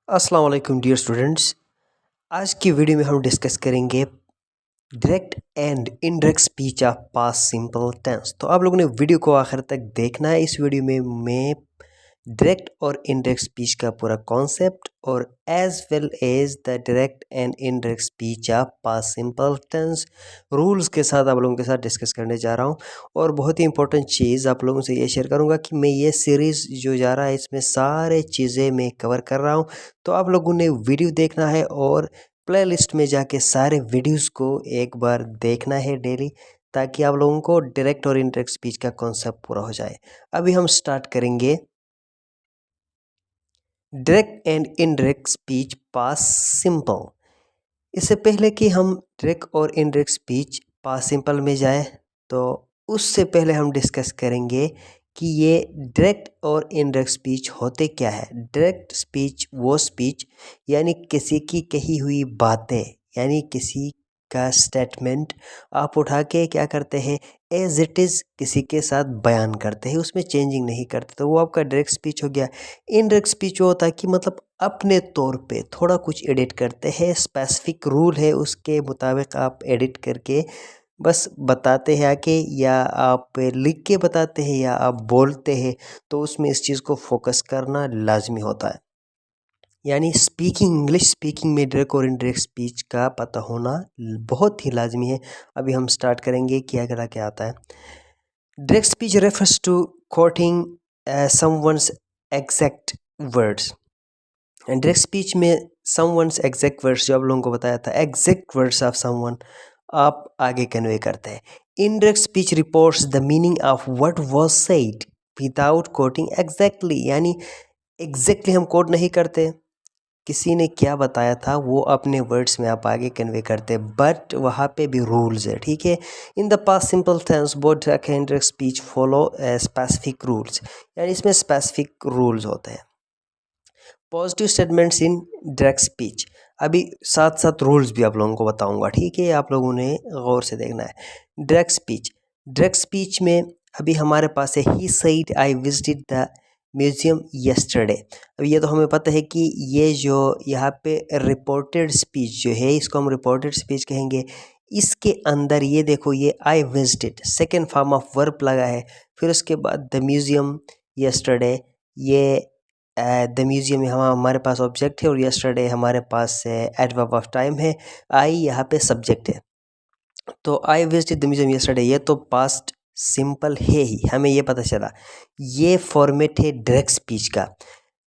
अस्सलाम वालेकुम dear students. आज की वीडियो में हम डिस्कस करेंगे direct and indirect speech of past simple tense. तो आप लोगों ने वीडियो को आखिर तक देखना है। इस वीडियो में मैं डायरेक्ट और इनडायरेक्ट स्पीच का पूरा कॉन्सेप्ट और as well as the direct and indirect speech of past simple tense rules के साथ आप लोगों के साथ डिस्कस करने जा रहा हूं। और बहुत ही इंपॉर्टेंट चीज़ आप लोगों से ये शेयर करूंगा कि मैं ये सीरीज़ जो जा रहा है इसमें सारे चीज़ें मैं कवर कर रहा हूं। तो आप लोगों ने वीडियो देखना है और प्लेलिस्ट में जाके सारे वीडियोस को एक बार देखना है डेली, ताकि आप लोगों को डायरेक्ट और इनडायरेक्ट स्पीच का कॉन्सेप्ट पूरा हो जाए। अभी हम स्टार्ट करेंगे direct and indirect speech past simple. इससे पहले कि हम डायरेक्ट और इनडायरेक्ट स्पीच पास्ट सिंपल में जाए, तो उससे पहले हम डिस्कस करेंगे कि ये डायरेक्ट और इनडायरेक्ट स्पीच होते क्या है। डायरेक्ट स्पीच वो स्पीच यानी किसी की कही हुई बातें, यानी किसी का स्टेटमेंट आप उठा के क्या करते हैं, एज इट इज़ किसी के साथ बयान करते हैं, उसमें चेंजिंग नहीं करते, तो वो आपका डायरेक्ट स्पीच हो गया। इनडायरेक्ट स्पीच वो होता है कि मतलब अपने तौर पे थोड़ा कुछ एडिट करते हैं, स्पेसिफिक रूल है उसके मुताबिक आप एडिट करके बस बताते हैं आके, या आप लिख के बताते हैं या आप बोलते हैं, तो उसमें इस चीज़ को फोकस करना लाजमी होता है। यानी स्पीकिंग, इंग्लिश स्पीकिंग में डायरेक्ट और इनडायरेक्ट स्पीच का पता होना बहुत ही लाजमी है। अभी हम स्टार्ट करेंगे क्या क्या क्या आता है। Direct speech refers to quoting someone's exact words. And direct speech में समवन्स एग्जैक्ट वर्ड्स, जो आप लोगों को बताया था, एग्जैक्ट वर्ड्स ऑफ समवन आप आगे कन्वे करते हैं। Indirect speech reports the meaning of what was said without coating exactly. यानी एग्जैक्टली हम कोट नहीं करते, किसी ने क्या बताया था वो अपने वर्ड्स में आप आगे कन्वे करते, बट वहाँ पे भी रूल्स है, ठीक है। In the past simple tense both direct and indirect speech follow specific rules, यानी इसमें स्पेसिफिक रूल्स होते हैं। Positive statements in direct speech, अभी साथ साथ रूल्स भी आप लोगों को बताऊंगा, ठीक है, आप लोगों ने गौर से देखना है। डायरेक्ट स्पीच में अभी हमारे पास है he said I visited the museum yesterday. अब ये तो हमें पता है कि ये जो यहाँ पे रिपोर्टेड स्पीच जो है, इसको हम रिपोर्टेड स्पीच कहेंगे। इसके अंदर ये देखो, ये I visited second form of verb लगा है, फिर उसके बाद द म्यूजियम यस्टरडे, ये द म्यूजियम यहाँ हमारे पास ऑब्जेक्ट है और यस्टरडे हमारे पास एडवर्ब ऑफ टाइम है। आई यहाँ पे सब्जेक्ट है। तो I visited the museum yesterday, ये तो पास्ट सिंपल है ही, हमें ये पता चला। ये फॉर्मेट है डायरेक्ट स्पीच का,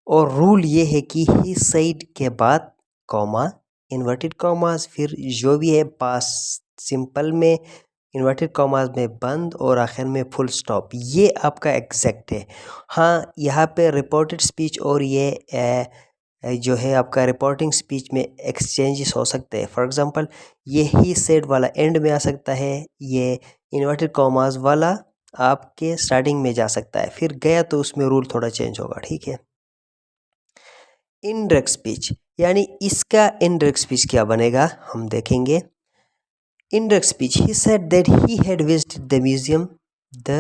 और रूल ये है कि ही सेड के बाद कॉमा, इन्वर्टेड कॉमास, फिर जो भी है पास्ट सिंपल में इन्वर्टेड कॉमास में बंद और आखिर में फुल स्टॉप, ये आपका एग्जैक्ट है। हाँ, यहाँ पे रिपोर्टेड स्पीच और ये जो है आपका रिपोर्टिंग स्पीच में एक्सचेंजेस हो सकते हैं। फॉर एग्जांपल, ये ही सेड वाला एंड में आ सकता है, ये इन्वर्टेड कॉमास वाला आपके स्टार्टिंग में जा सकता है, फिर गया तो उसमें रूल थोड़ा चेंज होगा, ठीक है। इनडायरेक्ट स्पीच, यानी इसका इनडायरेक्ट स्पीच क्या बनेगा हम देखेंगे। Indirect speech, he said that he had visited the museum the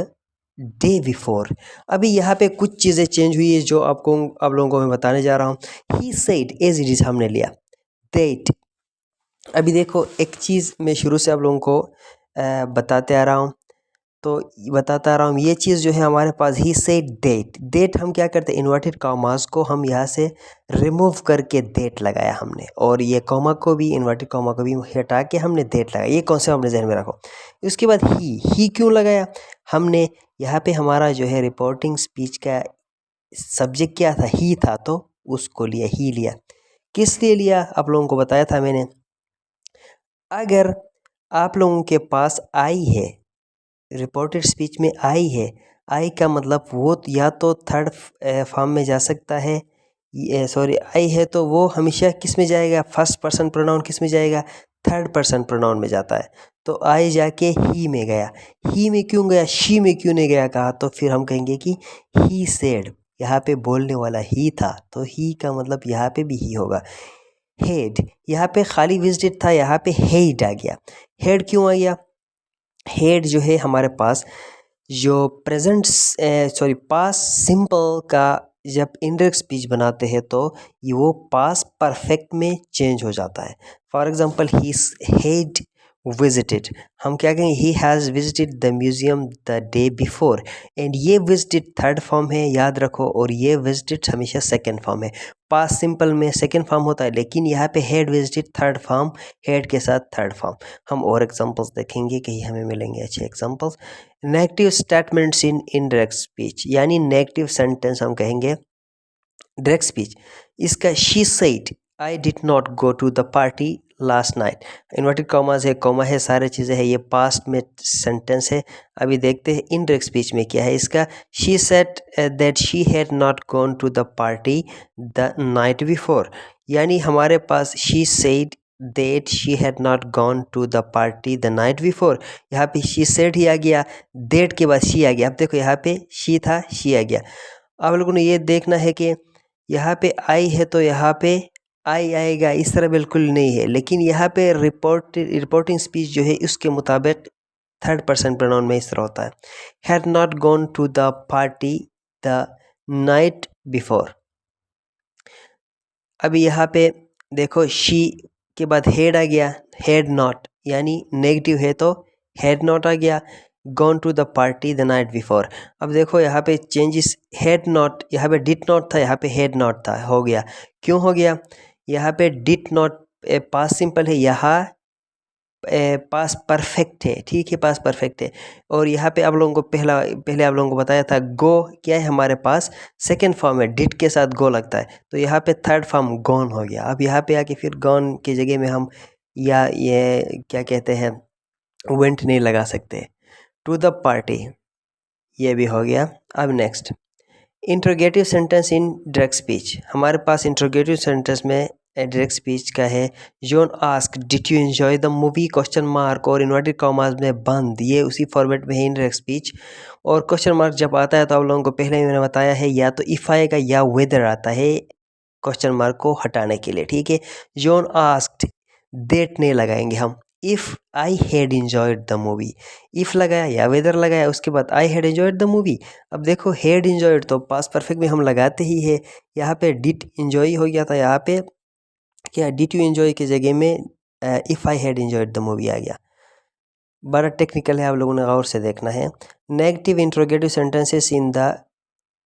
day before. अभी यहाँ पे कुछ चीज़ें चेंज हुई है जो आप लोगों को मैं बताने जा रहा हूँ। He said as it is हमने लिया, दैट। अभी देखो, एक चीज़ मैं शुरू से आप लोगों को बताते आ रहा हूँ, तो बताता आ रहा हूँ, ये चीज़ जो है हमारे पास ही सेड डेट हम क्या करते हैं, इन्वर्टेड कॉमास को हम यहाँ से रिमूव करके डेट लगाया हमने, और ये कॉमा को भी, इन्वर्टेड कॉमा को भी हटा के हमने डेट लगाया। ये कॉन्सेप्ट अपने जहन में रखो। उसके बाद ही क्यों लगाया हमने, यहाँ पे हमारा जो है रिपोर्टिंग स्पीच का सब्जेक्ट क्या था, ही था, तो उसको लिया, ही लिया। किस लिए लिया आप लोगों को बताया था मैंने। अगर आप लोगों के पास आई है, रिपोर्टेड स्पीच में आई है, आई का मतलब वो या तो थर्ड फॉर्म में जा सकता है, सॉरी, आई है तो वो हमेशा किस में जाएगा, फर्स्ट पर्सन प्रोनाउन किस में जाएगा, थर्ड पर्सन प्रोनाउन में जाता है। तो आई जाके ही में गया, ही में क्यों गया, शी में क्यों नहीं गया कहा, तो फिर हम कहेंगे कि ही सेड, यहाँ पे बोलने वाला ही था, तो ही का मतलब यहाँ पे भी ही होगा। हेड, यहाँ पे खाली विजिटेड था, यहाँ पे हेड आ गया। हेड क्यों आ गया, हेड जो है हमारे पास जो प्रेजेंट पास्ट सिंपल का जब इनडायरेक्ट स्पीच बनाते हैं तो ये वो पास्ट परफेक्ट में चेंज हो जाता है। For example he had visited, हम क्या कहेंगे, he has visited the museum the day before. And ये विजिटेड थर्ड फॉर्म है, याद रखो, और ये विजिटेड हमेशा सेकंड फॉर्म है। पास्ट सिंपल में सेकंड फॉर्म होता है, लेकिन यहाँ पे had visited third form, had के साथ थर्ड फॉर्म। हम और एग्जांपल्स देखेंगे, कहीं हमें मिलेंगे अच्छे examples. Negative statements in indirect speech, यानी नेगेटिव सेंटेंस हम कहेंगे डायरेक्ट स्पीच। इसका she said I did not go to the party last night, inverted commas है, कॉमा है, सारे चीज़ें हैं, ये पास्ट में सेंटेंस है। अभी देखते हैं इनडायरेक्ट स्पीच में क्या है इसका। She said that she had not gone to the party the night before, यानी हमारे पास she said that she had not gone to the party the night before, यहाँ पे शी सेड ही आ गया, दैट के बाद शी आ गया। अब देखो यहाँ पे शी था, शी आ गया। आप लोगों ने ये देखना है कि यहाँ पे आई है तो यहाँ पे आई आएगा, इस तरह बिल्कुल नहीं है, लेकिन यहाँ पे रिपोर्टिंग स्पीच जो है उसके मुताबिक थर्ड पर्सन प्रोनाउन में इस तरह होता है, had not gone to the party the night before. अभी यहाँ पे देखो शी के बाद हेड आ गया, हैड नॉट, यानी नेगेटिव है तो हैड नॉट आ गया, gone to the party the night before. अब देखो यहाँ पे चेंजेस, हैड नॉट, यहाँ पे डिड नॉट था, यहाँ पे हैड नॉट था, हो गया। क्यों हो गया? यहाँ पे डिड नॉट पास्ट सिंपल है, यहाँ पास परफेक्ट है, ठीक है, पास परफेक्ट है। और यहाँ पे आप लोगों को पहले आप लोगों को बताया था गो क्या है हमारे पास, सेकंड फॉर्म है, डिड के साथ गो लगता है, तो यहाँ पे थर्ड फॉर्म गॉन हो गया। अब यहाँ पे आके फिर गॉन की जगह में हम या ये क्या कहते हैं वेंट नहीं लगा सकते। टू द पार्टी, ये भी हो गया। अब next interrogative sentence in direct speech, हमारे पास इंट्रोगेटिव सेंटेंस में डायरेक्ट स्पीच का है, John ask did you enjoy the movie, question mark और इन्वर्टेड कॉमास में बंद, ये उसी फॉर्मेट में है इंडायरेक्ट स्पीच। और क्वेश्चन मार्क जब आता है तो आप लोगों को पहले ही मैंने बताया है, या तो इफ़ आएगा या वेदर आता है क्वेश्चन मार्क को हटाने के लिए, ठीक है। जॉन आस्क्ड, देट नहीं लगाएंगे हम, if I had enjoyed the movie, if लगाया या वेदर लगाया, उसके बाद आई हैड एंजॉयड द मूवी। अब देखो हैड एंजॉयड तो पास्ट परफेक्ट में हम लगाते ही है, यहाँ पे डिड एंजॉय हो गया था, यहाँ पे क्या डिड यू एंजॉय की जगह में if I had enjoyed the movie आ गया। बड़ा टेक्निकल है, आप लोगों ने गौर से देखना है। Negative interrogative sentences in the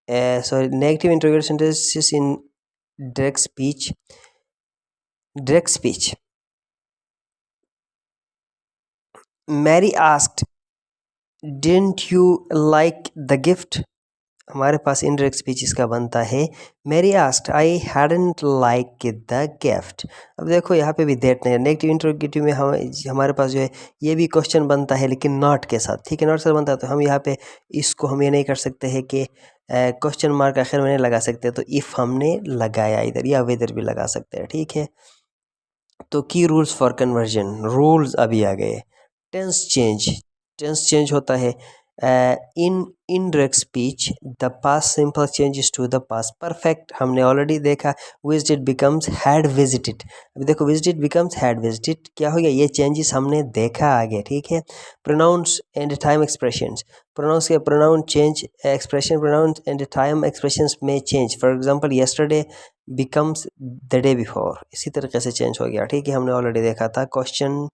negative interrogative sentences in direct speech. Direct speech, Mary asked didn't you like the gift, हमारे पास इनडायरेक्ट स्पीच इसका बनता है, Mary asked I hadn't like the gift. अब देखो यहाँ पे भी दैट नहीं है, नेगेटिव इंट्रोगेटिव में हमारे पास जो है ये भी क्वेश्चन बनता है, लेकिन नॉट के साथ, ठीक है, नॉट से बनता है, तो हम यहाँ पे इसको हम ये नहीं कर सकते हैं कि क्वेश्चन मार्क आखिर में नहीं लगा सकते, तो इफ़ हमने लगाया इधर, या वेदर भी लगा सकते हैं, ठीक है। तो की रूल्स फॉर कन्वर्जन, रूल्स अभी आ गए। टेंस चेंज, टेंस चेंज होता है in indirect speech, the past simple changes to the past perfect, हमने ऑलरेडी देखा। विजिटेड बिकम्स हैड विजिटेड, अभी देखो विजिटेड बिकम्स हैड विजिटेड, क्या हो गया, ये चेंजेस हमने देखा आगे, ठीक है। Pronouns and time expressions, pronouns के pronoun change, expression pronouns and time expressions में change. For example yesterday becomes the day before, इसी तरीके से चेंज हो गया, ठीक है, हमने ऑलरेडी देखा था। क्वेश्चन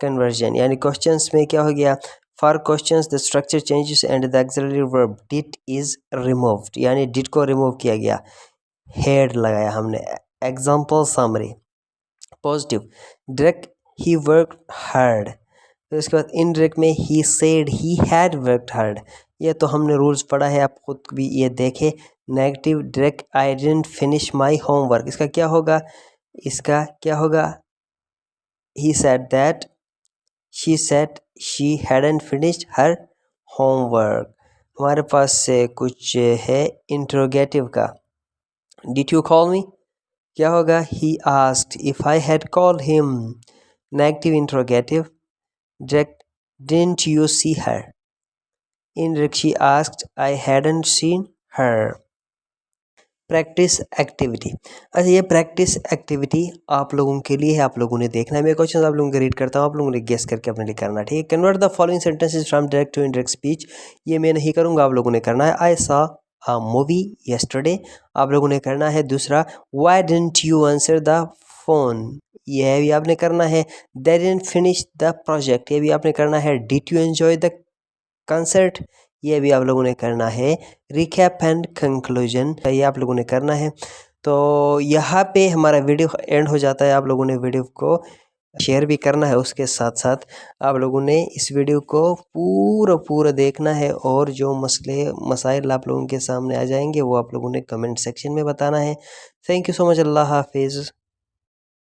कन्वर्जन, यानी क्वेश्चंस में क्या हो गया, for questions the structure changes and the axillary verb did is removed, यानी डिड को रिमूव किया गया, हेड लगाया हमने। Example summary, positive direct he worked hard, फिर उसके बाद इनडायरेक्ट में he said he had worked hard, ये तो हमने रूल्स पढ़ा है, आप खुद भी ये देखें। Negative direct I didn't finish my homework, इसका क्या होगा, इसका क्या होगा, he said that she said she hadn't finished her homework। हमारे पास से कुछ है इंट्रोगेटिव का, डिड यू कॉल मी, क्या होगा, he asked if I had called him। Negative interrogative direct, didn't you see her, indirect she asked I hadn't seen her। Practice activity, अच्छा ये practice activity आप लोगों के लिए है, आप लोगों ने देखना है। मैं क्वेश्चन आप लोगों को रीड करता हूँ, आप लोगों ने गेस करके अपने लिए करना है, ठीक है। Convert the following sentences from direct to indirect speech, ये मैं नहीं करूँगा, आप लोगों ने करना है। I saw movie yesterday। आप लोगों ने करना है दूसरा, why didn't you answer the phone, यह भी आपने करना है। they didn't finish the project, ये भी आपने करना है। did you enjoy the concert, ये भी आप लोगों ने करना है। recap and conclusion, ये आप लोगों ने करना है। तो यहाँ पे हमारा वीडियो एंड हो जाता है। आप लोगों ने वीडियो को शेयर भी करना है, उसके साथ साथ आप लोगों ने इस वीडियो को पूरा देखना है, और जो मसले मसाइल आप लोगों के सामने आ जाएंगे वो आप लोगों ने कमेंट सेक्शन में बताना है। Thank you so much. Allah हाफिज़।